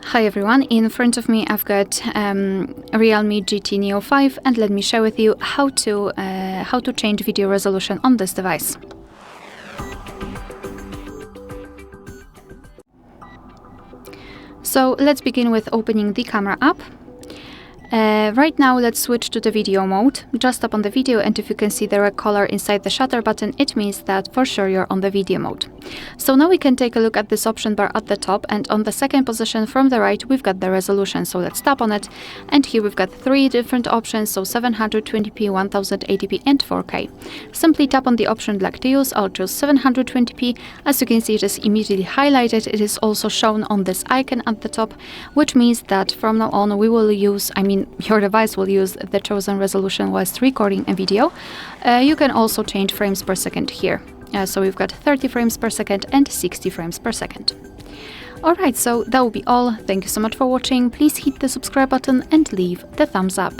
Hi everyone, in front of me I've got REALME GT Neo 5 and let me share with you how to change video resolution on this device. So let's begin with opening the camera app. Right now let's switch to the video mode. Just tap on the video and if you can see the red color inside the shutter button, it means that for sure you're on the video mode. So now we can take a look at this option bar at the top, and on the second position from the right we've got the resolution. So let's tap on it, and here we've got three different options, so 720p, 1080p and 4K. Simply tap on the option you'd like to use. I'll choose 720p. As you can see, it is immediately highlighted. It is also shown on this icon at the top, which means that from now on we will use, your device will use the chosen resolution whilst recording a video. You can also change frames per second here. So we've got 30 frames per second and 60 frames per second. Alright, so that will be all. Thank you so much for watching. Please hit the subscribe button and leave the thumbs up.